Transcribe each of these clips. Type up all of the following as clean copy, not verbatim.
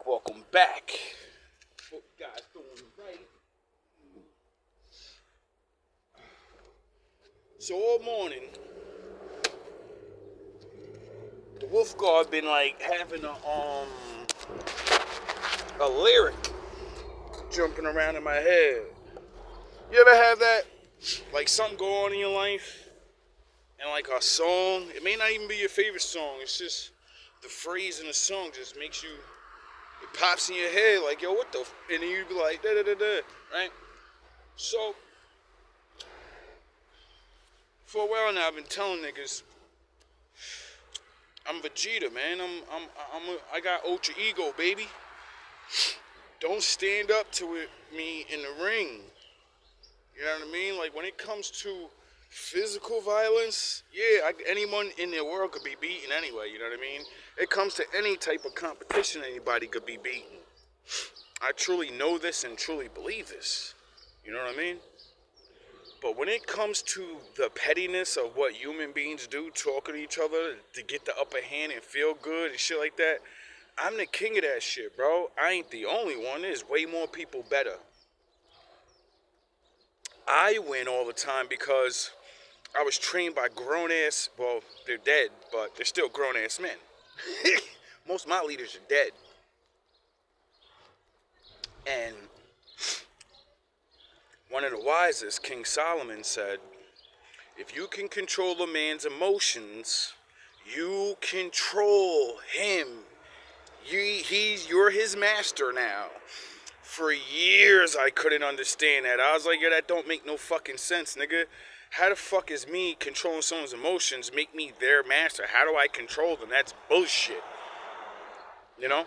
Welcome back. Hope you guys doing right. So all morning, the Wolf Guard been like having a lyric jumping around in my head. You ever have that? Like something go on in your life, and like a song, it may not even be your favorite song, it's just the phrase in the song just makes you, it pops in your head like, yo, what the and then you be like, da da da da, right? So, for a while now, I've been telling niggas, I'm Vegeta, man. I got ultra ego, baby. Don't stand up to me in the ring. You know what I mean? Like, when it comes to physical violence, yeah, anyone in the world could be beaten anyway, you know what I mean? It comes to any type of competition, anybody could be beaten. I truly know this and truly believe this. You know what I mean? But when it comes to the pettiness of what human beings do, talking to each other to get the upper hand and feel good and shit like that, I'm the king of that shit, bro. I ain't the only one. There's way more people better. I win all the time because I was trained by grown-ass, well, they're dead, but they're still grown-ass men. Most of my leaders are dead. And one of the wisest, King Solomon, said, if you can control a man's emotions, you control him. You're his master now. For years, I couldn't understand that. I was like, yeah, that don't make no fucking sense, nigga. How the fuck is me controlling someone's emotions make me their master? How do I control them? That's bullshit. You know?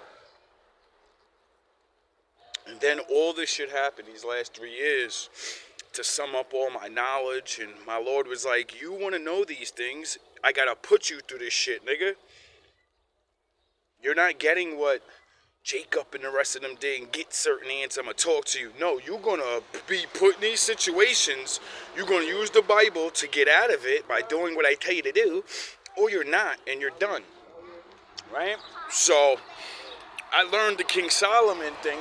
And then all this shit happened these last 3 years to sum up all my knowledge. And my Lord was like, you want to know these things? I got to put you through this shit, nigga. You're not getting what Jacob and the rest of them did and get certain answers. I'm going to talk to you. No, you're going to be put in these situations. You're going to use the Bible to get out of it by doing what I tell you to do. Or you're not, and you're done. Right? So, I learned the King Solomon thing.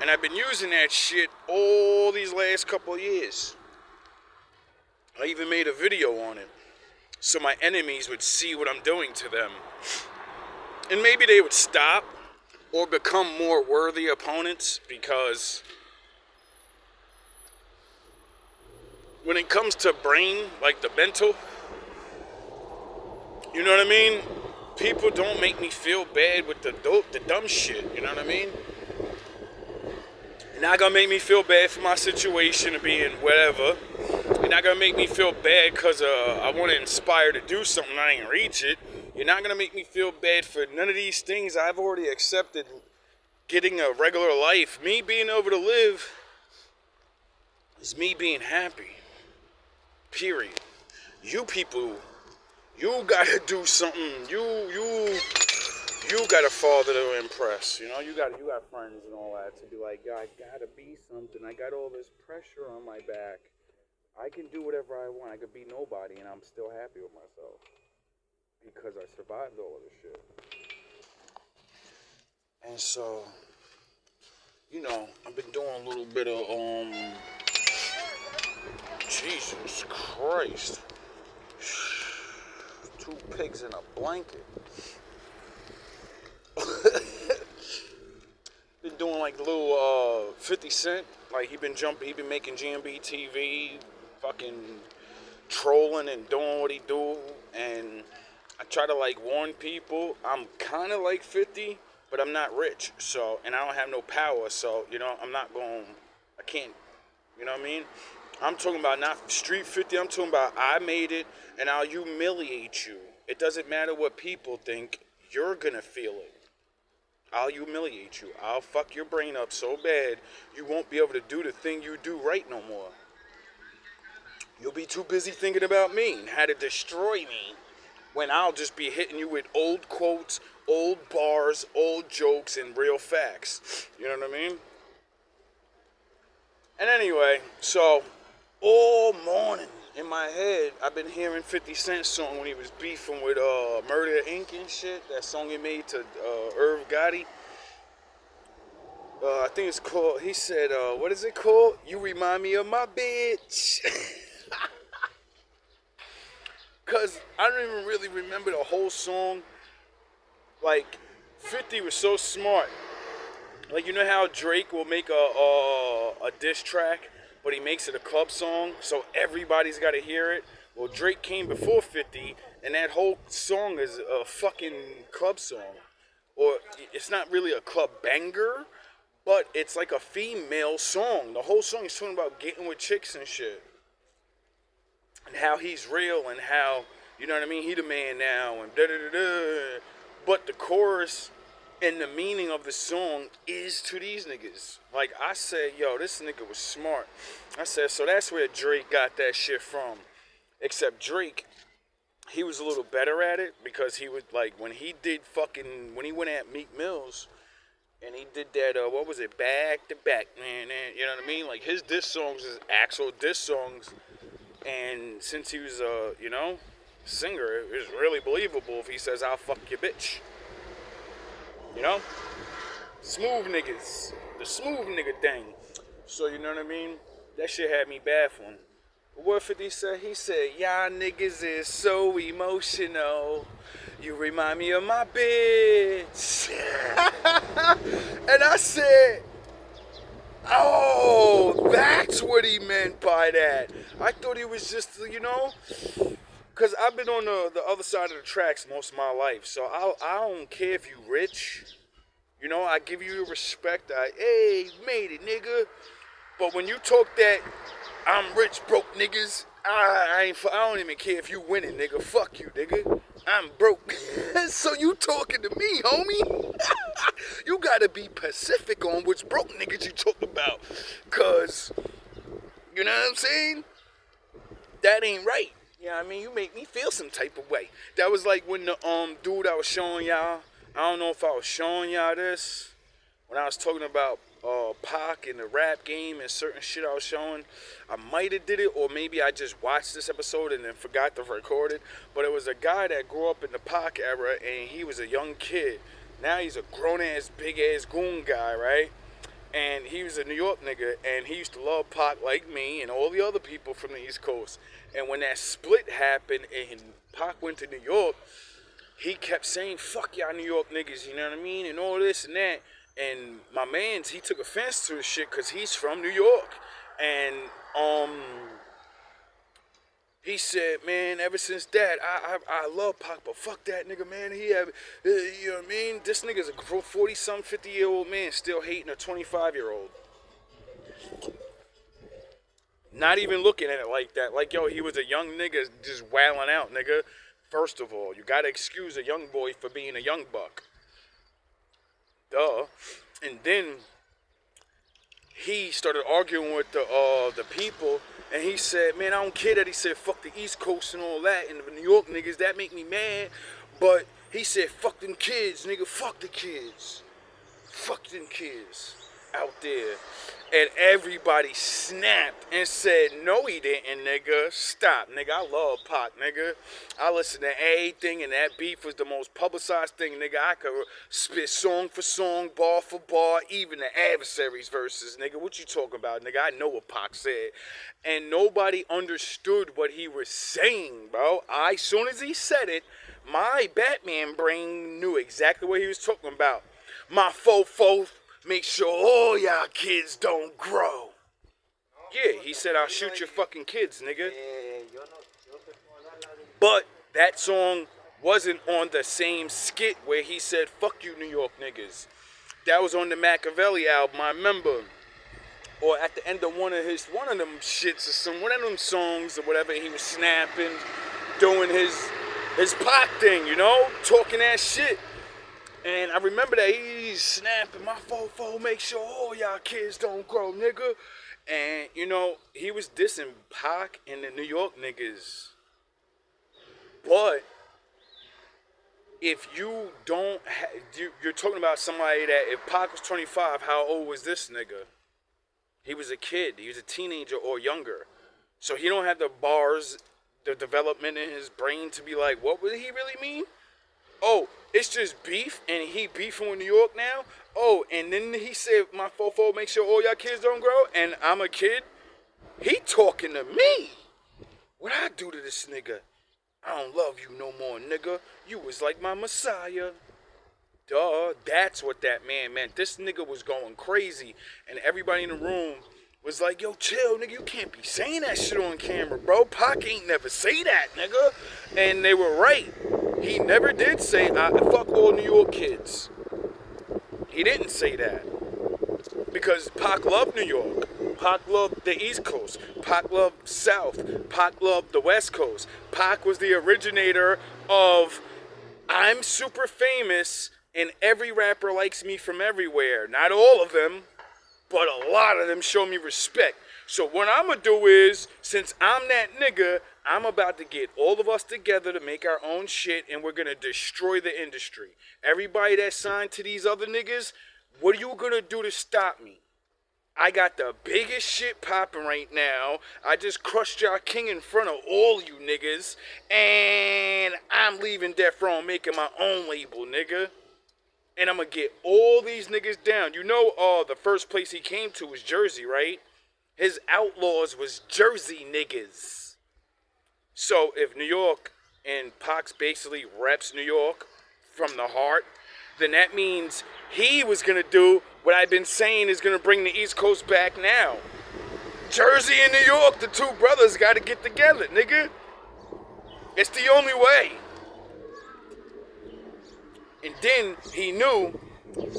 And I've been using that shit all these last couple of years. I even made a video on it. So my enemies would see what I'm doing to them. And maybe they would stop or become more worthy opponents, because when it comes to brain, like the mental, you know what I mean? People don't make me feel bad with the dumb shit, you know what I mean? You're not gonna make me feel bad for my situation of being whatever. You're not gonna make me feel bad because I want to inspire to do something and I ain't reach it. You're not gonna make me feel bad for none of these things I've already accepted. Getting a regular life, me being able to live, is me being happy. Period. You people, you gotta do something. You got a father to impress, you know. You got friends and all that to be like, I gotta be something. I got all this pressure on my back. I can do whatever I want. I could be nobody, and I'm still happy with myself because I survived all of this shit. And so, you know, I've been doing a little bit of Jesus Christ, 2 pigs in a blanket. Been doing like little 50 Cent, like he been making GMB TV, fucking trolling and doing what he do, and I try to like warn people, I'm kind of like 50, but I'm not rich, so, and I don't have no power, so, you know, I can't, you know what I mean? I'm talking about not street 50, I'm talking about I made it, and I'll humiliate you. It doesn't matter what people think, you're gonna feel it. I'll humiliate you. I'll fuck your brain up so bad, you won't be able to do the thing you do right no more. You'll be too busy thinking about me and how to destroy me, when I'll just be hitting you with old quotes, old bars, old jokes, and real facts. You know what I mean? And anyway, so all morning in my head, I've been hearing 50 Cent song when he was beefing with Murder Inc. and shit. That song he made to Irv Gotti. I think it's called. He said, "What is it called? You remind me of my bitch." Cause I don't even really remember the whole song. Like, 50 was so smart. Like, you know how Drake will make a diss track, but he makes it a club song, so everybody's got to hear it. Well, Drake came before 50, and that whole song is a fucking club song, or it's not really a club banger, but it's like a female song. The whole song is talking about getting with chicks and shit, and how he's real, and how, you know what I mean, he the man now, and da da da da. But the chorus and the meaning of the song is to these niggas. Like, I said, yo, this nigga was smart. I said, so that's where Drake got that shit from. Except Drake, he was a little better at it, because he would, like, when he went at Meek Mills, and he did that, what was it, back to back, man, you know what I mean? Like, his diss songs is actual diss songs, and since he was a, singer, it was really believable if he says, I'll fuck your bitch. You know? Smooth niggas. The smooth nigga thing. So, you know what I mean? That shit had me baffling. But what 50 said? He said, y'all niggas is so emotional. You remind me of my bitch. And I said, oh, that's what he meant by that. I thought he was just, because I've been on the other side of the tracks most of my life. So I don't care if you rich. I give you respect. Hey, you made it, nigga. But when you talk that I'm rich, broke niggas, I don't even care if you winning, nigga. Fuck you, nigga. I'm broke. So you talking to me, homie? You gotta be specific on which broke niggas you talk about. Cause, you know what I'm saying? That ain't right. You know what I mean? You make me feel some type of way. That was like when the dude I was showing y'all, I don't know if I was showing y'all this, when I was talking about Pac and the rap game and certain shit I was showing. I might have did it, or maybe I just watched this episode and then forgot to record it. But it was a guy that grew up in the Pac era, and he was a young kid. Now he's a grown-ass, big-ass goon guy, right? And he was a New York nigga, and he used to love Pac like me and all the other people from the East Coast. And when that split happened and Pac went to New York, he kept saying, fuck y'all New York niggas, you know what I mean? And all this and that. And my mans, he took offense to the shit because he's from New York. And he said, man, ever since that, I love Pac, but fuck that nigga, man. He have, you know what I mean? This nigga's a 40-some, 50-year-old man still hating a 25-year-old. Not even looking at it like that. Like, yo, he was a young nigga just wailing out, nigga. First of all, you gotta excuse a young boy for being a young buck. Duh. And then he started arguing with the people, and he said, man, I don't care that he said fuck the East Coast and all that, and the New York niggas, that make me mad. But he said, fuck them kids, nigga, fuck the kids. Fuck them kids out there. And everybody snapped and said, no, he didn't, nigga. Stop, nigga. I love Pac, nigga. I listen to everything, and that beef was the most publicized thing, nigga. I could spit song for song, bar for bar, even the adversaries' verses, nigga. What you talking about, nigga? I know what Pac said. And nobody understood what he was saying, bro. As soon as he said it, my Batman brain knew exactly what he was talking about. My fofo. Make sure all y'all kids don't grow. Yeah, he said, I'll shoot your fucking kids, nigga. But that song wasn't on the same skit where he said, fuck you, New York niggas. That was on the Machiavelli album, I remember. Or at the end of one of them shits or one of them songs or whatever, he was snapping, doing his Pac thing, talking that shit. And I remember that he's snapping, my fofo, make sure all y'all kids don't grow, nigga. And, he was dissing Pac and the New York niggas. But if you don't, you're talking about somebody that, if Pac was 25, how old was this nigga? He was a kid. He was a teenager or younger. So he don't have the bars, the development in his brain to be like, what would he really mean? Oh, it's just beef, and he beefing with New York now. Oh, and then he said, my fofo, make sure all y'all kids don't grow, and I'm a kid. He talking to me. What I do to this nigga? I don't love you no more, nigga. You was like my messiah. Duh, that's what that man meant. This nigga was going crazy, and everybody in the room was like, yo, chill, nigga, you can't be saying that shit on camera, bro. Pac ain't never say that, nigga. And they were right. He never did say, fuck all New York kids. He didn't say that. Because Pac loved New York. Pac loved the East Coast. Pac loved South. Pac loved the West Coast. Pac was the originator of, I'm super famous and every rapper likes me from everywhere. Not all of them, but a lot of them show me respect. So what I'm going to do is, since I'm that nigga, I'm about to get all of us together to make our own shit, and we're going to destroy the industry. Everybody that signed to these other niggas, what are you going to do to stop me? I got the biggest shit popping right now. I just crushed y'all king in front of all you niggas, and I'm leaving Death Row and making my own label, nigga. And I'm going to get all these niggas down. You know, the first place he came to was Jersey, right? His outlaws was Jersey niggas. So if New York and Pac basically reps New York from the heart, then that means he was going to do what I've been saying is going to bring the East Coast back now. Jersey and New York, the two brothers got to get together, nigga. It's the only way. And then he knew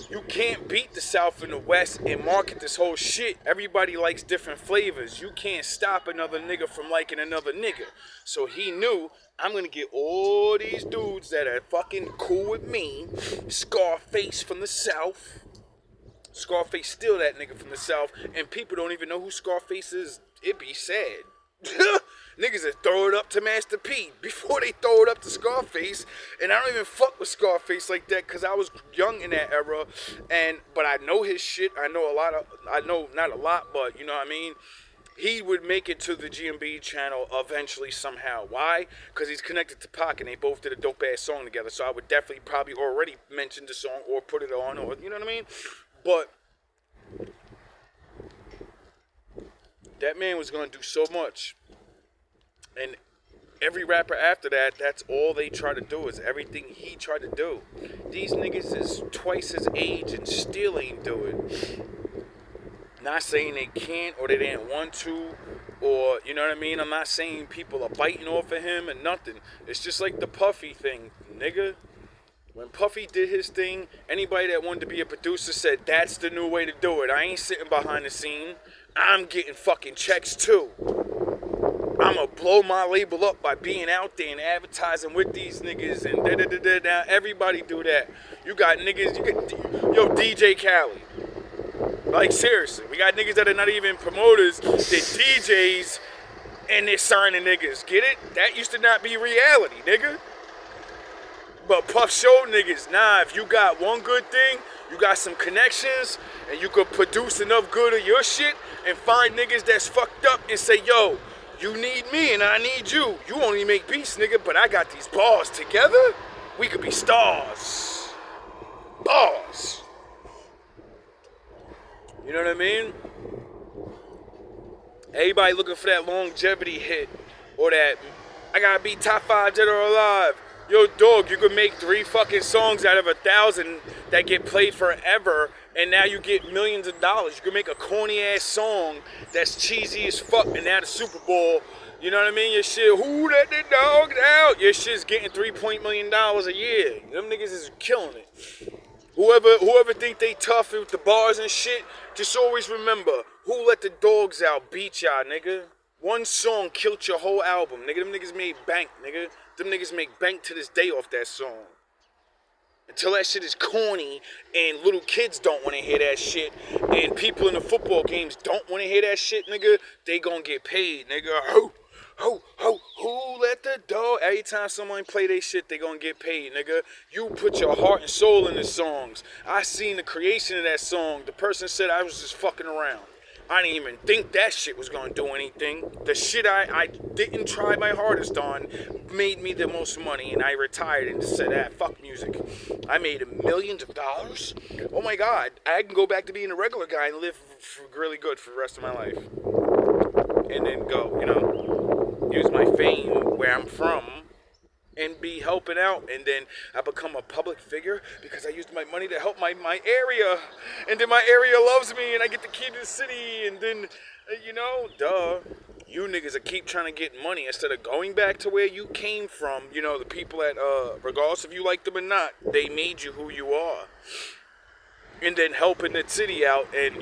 you can't beat the South and the West and market this whole shit. Everybody likes different flavors. You can't stop another nigga from liking another nigga. So he knew, I'm going to get all these dudes that are fucking cool with me. Scarface from the South. Scarface still that nigga from the South. And people don't even know who Scarface is. It be sad. Niggas that throw it up to Master P before they throw it up to Scarface. And I don't even fuck with Scarface like that because I was young in that era. But I know his shit. I know not a lot, but you know what I mean? He would make it to the GMB channel eventually somehow. Why? Because he's connected to Pac and they both did a dope ass song together. So I would definitely probably already mention the song or put it on, or you know what I mean? But that man was going to do so much. And every rapper after that, that's all they try to do is everything he tried to do. These niggas is twice his age and still ain't do it. Not saying they can't or they didn't want to, or you know what I mean? I'm not saying people are biting off of him and nothing. It's just like the Puffy thing, nigga. When Puffy did his thing, anybody that wanted to be a producer said, that's the new way to do it. I ain't sitting behind the scene. I'm getting fucking checks too. I'm gonna blow my label up by being out there and advertising with these niggas and da-da-da-da. Now everybody do that. You got niggas, yo, DJ Khaled. Like seriously, we got niggas that are not even promoters, they're DJs, and they're signing niggas. Get it? That used to not be reality, nigga. But Puff showed niggas, nah, if you got one good thing, you got some connections, and you could produce enough good of your shit and find niggas that's fucked up and say, yo, you need me and I need you. You only make beats, nigga, but I got these bars together. We could be stars. Bars. You know what I mean? Everybody looking for that longevity hit or that I gotta be top 5 dead or alive. Yo, dog, you could make 3 fucking songs out of 1,000 that get played forever, and now you get millions of dollars. You could make a corny ass song that's cheesy as fuck, and now the Super Bowl, you know what I mean? Your shit, who let the dogs out? Your shit's getting $3 million a year. Them niggas is killing it. Whoever think they tough with the bars and shit, just always remember, who let the dogs out beat y'all, nigga. One song killed your whole album, nigga. Them niggas made bank, nigga. Them niggas make bank to this day off that song. Until that shit is corny and little kids don't want to hear that shit and people in the football games don't want to hear that shit, nigga, they gonna get paid, nigga. Who let the dog? Every time someone play they shit, they gonna get paid, nigga. You put your heart and soul in the songs. I seen the creation of that song. The person said I was just fucking around. I didn't even think that shit was gonna do anything. The shit I didn't try my hardest on made me the most money, and I retired and just said, fuck music. I made millions of dollars. Oh my God, I can go back to being a regular guy and live really good for the rest of my life. And then go, use my fame where I'm from and be helping out, and then I become a public figure because I used my money to help my area, and then my area loves me, and I get the key to the city, and then, duh. You niggas that keep trying to get money instead of going back to where you came from, the people that, regardless if you like them or not, they made you who you are. And then helping the city out, and,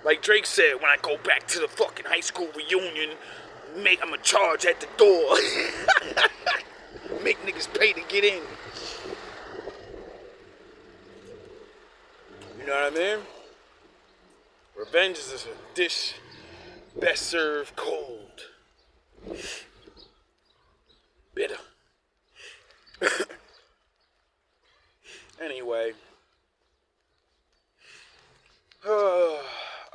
like Drake said, when I go back to the fucking high school reunion, I'm a charge at the door. Make niggas pay to get in. You know what I mean? Revenge is a dish best served cold. Bitter. Anyway. I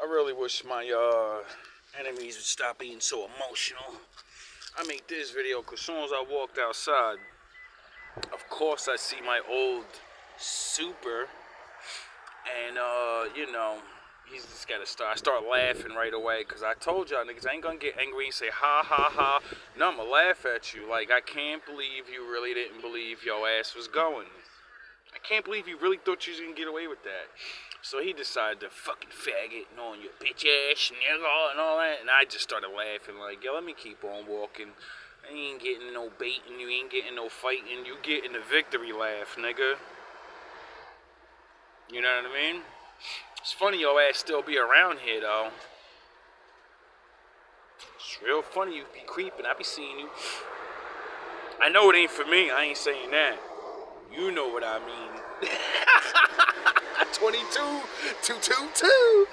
really wish my enemies would stop being so emotional. I make this video because as soon as I walked outside, of course I see my old super, and he's just gotta I start laughing right away, because I told y'all niggas I ain't gonna get angry and say ha ha ha. No, I'm gonna laugh at you. Like, I can't believe you really didn't believe your ass was going. I can't believe you really thought you was gonna get away with that. So he decided to fucking faggot and on your bitch ass nigga and all that. And I just started laughing like, yo, let me keep on walking. I ain't getting no baiting, you ain't getting no fighting. You getting the victory laugh, nigga. You know what I mean? It's funny your ass still be around here, though. It's real funny you be creeping. I be seeing you. I know it ain't for me. I ain't saying that. You know what I mean. 22, 222.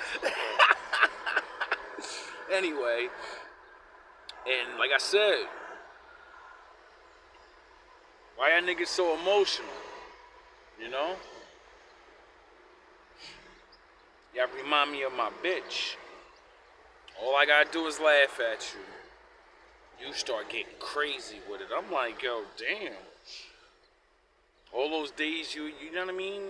Anyway, and like I said, why y'all niggas so emotional? Y'all remind me of my bitch. All I gotta do is laugh at you. You start getting crazy with it. I'm like, yo, damn. All those days you know what I mean?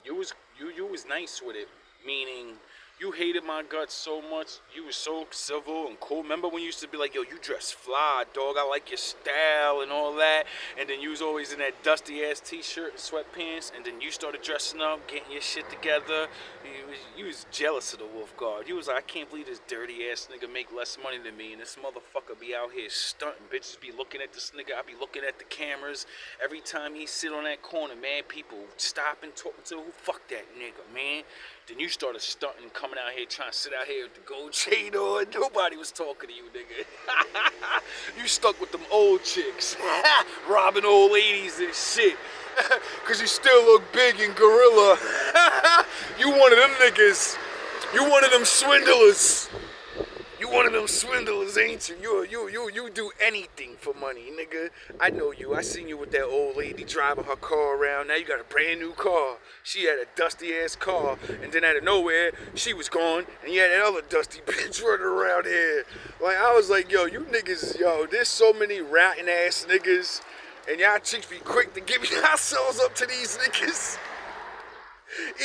You was nice with it, meaning you hated my guts so much. You was so civil and cool. Remember when you used to be like, yo, you dress fly, dog. I like your style and all that. And then you was always in that dusty ass t-shirt and sweatpants. And then you started dressing up, getting your shit together. You was jealous of the Wolf Guard. You was like, I can't believe this dirty ass nigga make less money than me. And this motherfucker be out here stunting. Bitches be looking at this nigga. I be looking at the cameras. Every time he sit on that corner, man, people stop and talk to him. Fuck that nigga, man. Then you started stunting, coming out here, trying to sit out here with the gold chain on. Nobody was talking to you, nigga. You stuck with them old chicks, robbing old ladies and shit. Cause you still look big and gorilla. You one of them niggas. You one of them swindlers. You one of them swindlers, ain't you? You do anything for money, nigga. I know you. I seen you with that old lady driving her car around. Now you got a brand new car. She had a dusty ass car, and then out of nowhere, she was gone, and you had that other dusty bitch running around here. Like, I was like, yo, you niggas, yo, there's so many ratting ass niggas, and y'all chicks be quick to give yourselves up to these niggas.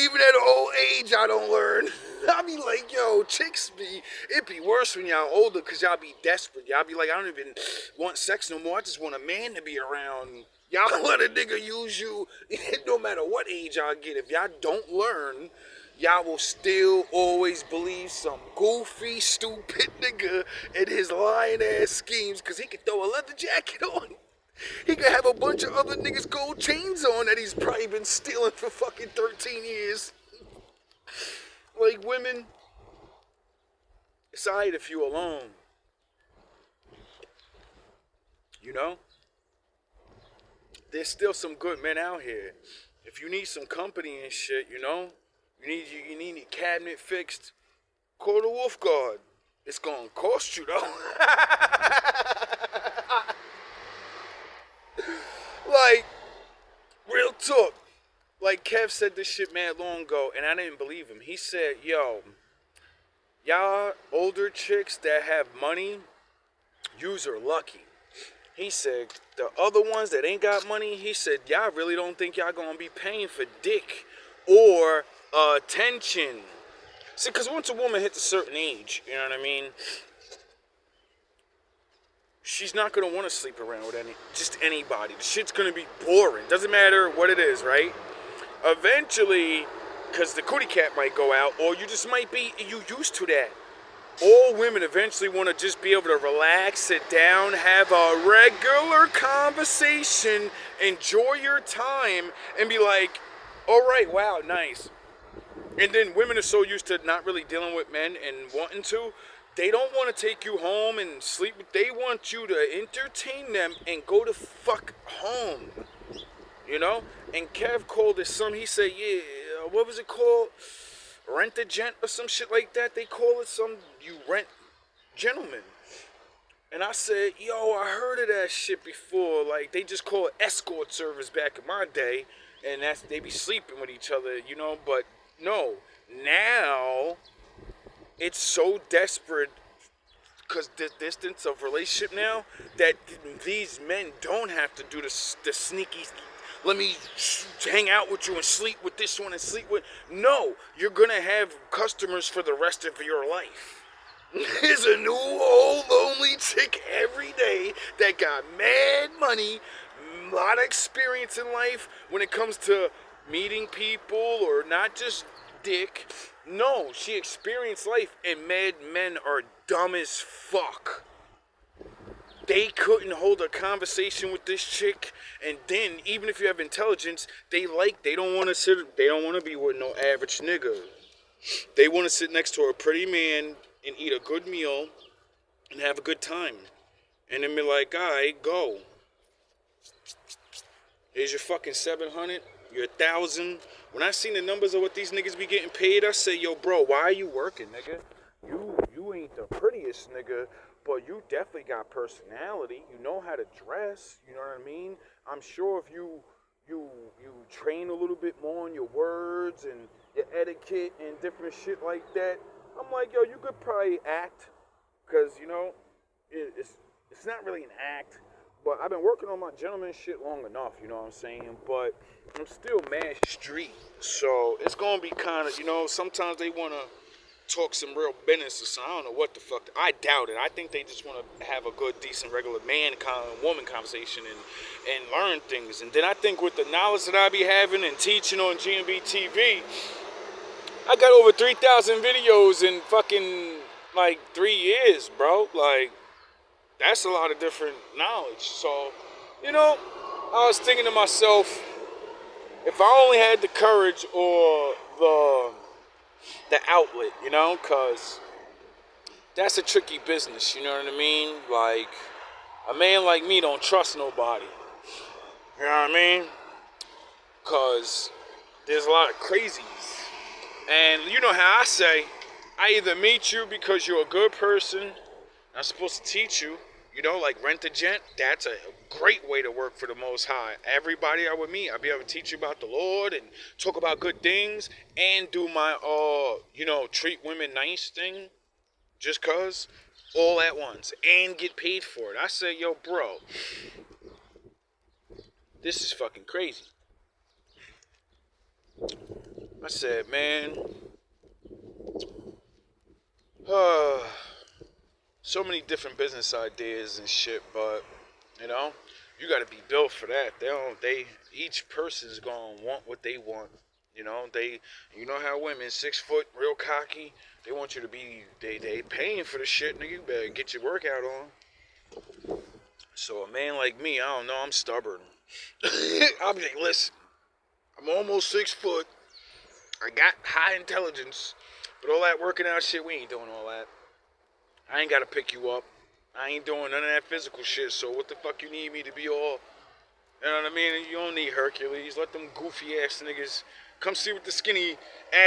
Even at an old age, I don't learn. I be like, yo, chicks it be worse when y'all older, because y'all be desperate. Y'all be like, I don't even want sex no more. I just want a man to be around. Y'all let a nigga use you no matter what age y'all get. If y'all don't learn, y'all will still always believe some goofy, stupid nigga in his lying ass schemes, because he can throw a leather jacket on. He could have a bunch of other niggas' gold chains on that he's probably been stealing for fucking 13 years. Like, women, it's alright if you alone. You know? There's still some good men out here. If you need some company and shit, you need your cabinet fixed, call the Wolf Guard. It's gonna cost you, though. Like, real talk. Like Kev said this shit mad long ago, and I didn't believe him. He said, yo, y'all older chicks that have money, yous are lucky. He said, the other ones that ain't got money, he said, y'all really don't think y'all gonna be paying for dick or attention. See, because once a woman hits a certain age, you know what I mean, she's not gonna want to sleep around with just anybody. The shit's gonna be boring. Doesn't matter what it is, right? Eventually, because the cootie cat might go out, or you just might be used to that. All women eventually want to just be able to relax, sit down, have a regular conversation, enjoy your time, and be like, all right, wow, nice. And then women are so used to not really dealing with men and wanting to, they don't want to take you home and sleep. They want you to entertain them and go to fuck home. You know? And Kev called it some, he said, yeah, what was it called? Rent a gent or some shit like that. They call it some, you rent gentlemen. And I said, yo, I heard of that shit before. Like, they just call it escort service back in my day. And that's, they be sleeping with each other, you know? But no, now it's so desperate because the distance of relationship now that these men don't have to do the sneaky, let me hang out with you and sleep with this one and sleep with. No, you're gonna have customers for the rest of your life. There's a new old lonely chick every day that got mad money, a lot of experience in life when it comes to meeting people or not just dick. No, she experienced life, and mad men are dumb as fuck. They couldn't hold a conversation with this chick, and then even if you have intelligence, they don't want to be with no average nigga. They want to sit next to a pretty man and eat a good meal and have a good time, and then be like, alright, go. Here's your fucking 700, your 1,000. When I seen the numbers of what these niggas be getting paid, I say, yo, bro, why are you working, nigga? You ain't the prettiest nigga, but you definitely got personality. You know how to dress. You know what I mean? I'm sure if you train a little bit more on your words and your etiquette and different shit like that, I'm like, yo, you could probably act, because, you know, it's not really an act, but I've been working on my gentleman shit long enough, you know what I'm saying? But I'm still mad street, so it's gonna be kind of, you know, sometimes they want to talk some real business or something. I don't know what the fuck. I doubt it. I think they just want to have a good, decent, regular woman conversation and learn things. And then I think with the knowledge that I be having and teaching on GMB TV, I got over 3,000 videos in fucking like 3 years, bro. Like, that's a lot of different knowledge. So, you know, I was thinking to myself, if I only had the courage or the outlet, you know, because that's a tricky business, you know what I mean? Like, a man like me don't trust nobody, you know what I mean? Because there's a lot of crazies. And you know how I say, I either meet you because you're a good person, I'm supposed to teach you, you know, like rent a gent. That's a great way to work for the Most High. Everybody I would meet, I'll be able to teach you about the Lord and talk about good things and do my, you know, treat women nice thing just cause, all at once, and get paid for it. I say, yo, bro, this is fucking crazy. I said, man, so many different business ideas and shit, but you know, you got to be built for that. Each person's gonna want what they want. You know, you know how women 6 foot, real cocky. They want you to be. They paying for the shit, nigga. You better get your workout on. So a man like me, I don't know. I'm stubborn. I'll be like, listen, I'm almost 6 foot. I got high intelligence, but all that working out shit, we ain't doing all that. I ain't gotta pick you up. I ain't doing none of that physical shit, so what the fuck you need me to be all, you know what I mean? You don't need Hercules. Let them goofy ass niggas come see what the skinny,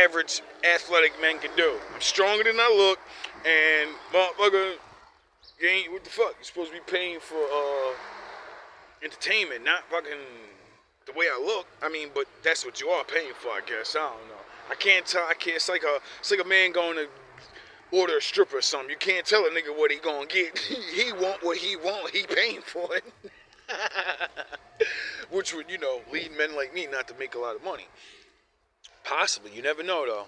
average, athletic men can do. I'm stronger than I look, and motherfucker, you ain't, what the fuck? You're supposed to be paying for entertainment, not fucking the way I look, I mean, but that's what you are paying for, I guess. I don't know. I can't tell. I can't. It's like a man going to order a stripper or something. You can't tell a nigga what he gonna get. He want what he want. He paying for it. Which would, lead men like me not to make a lot of money. Possibly. You never know, though.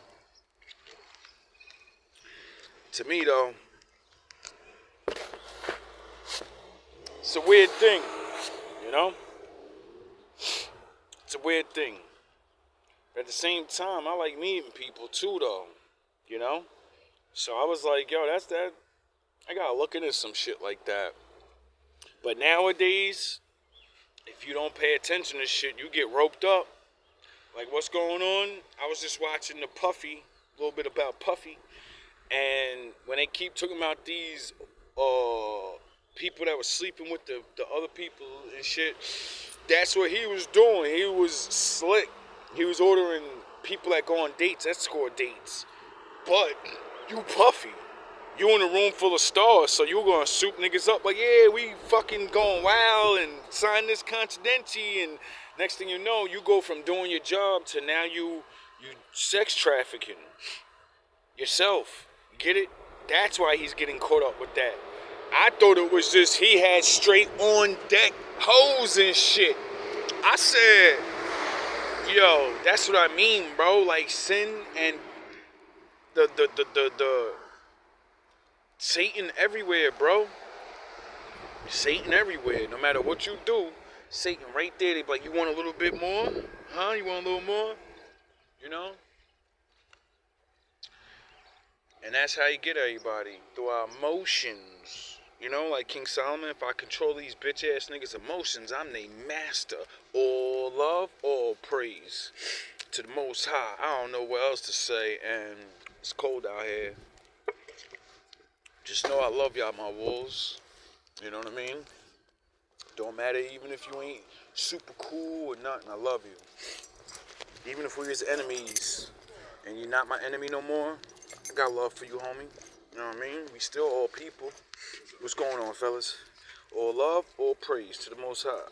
To me, though, it's a weird thing, you know? It's a weird thing. At the same time, I like meeting people, too, though, you know? So I was like, yo, that's that. I gotta look into some shit like that. But nowadays, if you don't pay attention to shit, you get roped up. Like, what's going on? I was just watching the Puffy, a little bit about Puffy. And when they keep talking about these people that were sleeping with the other people and shit, that's what he was doing. He was slick. He was ordering people that go on dates, escort dates. But you Puffy. You in a room full of stars, so you gonna soup niggas up like, yeah, we fucking going wild and sign this confidentiality, and next thing you know, you go from doing your job to now you sex trafficking yourself. Get it? That's why he's getting caught up with that. I thought it was just he had straight on deck hoes and shit. I said, yo, that's what I mean, bro. Like sin and the Satan everywhere, bro. Satan everywhere. No matter what you do, Satan right there. They be like, you want a little bit more? Huh? You want a little more? You know? And that's how you get everybody. Through our emotions. You know, like King Solomon, if I control these bitch ass niggas' emotions, I'm their master. All love, all praise to the Most High. I don't know what else to say, and it's cold out here. Just know I love y'all, my wolves. You know what I mean? Don't matter even if you ain't super cool or nothing. I love you. Even if we was enemies and you're not my enemy no more, I got love for you, homie. You know what I mean? We still all people. What's going on, fellas? All love, all praise to the Most High.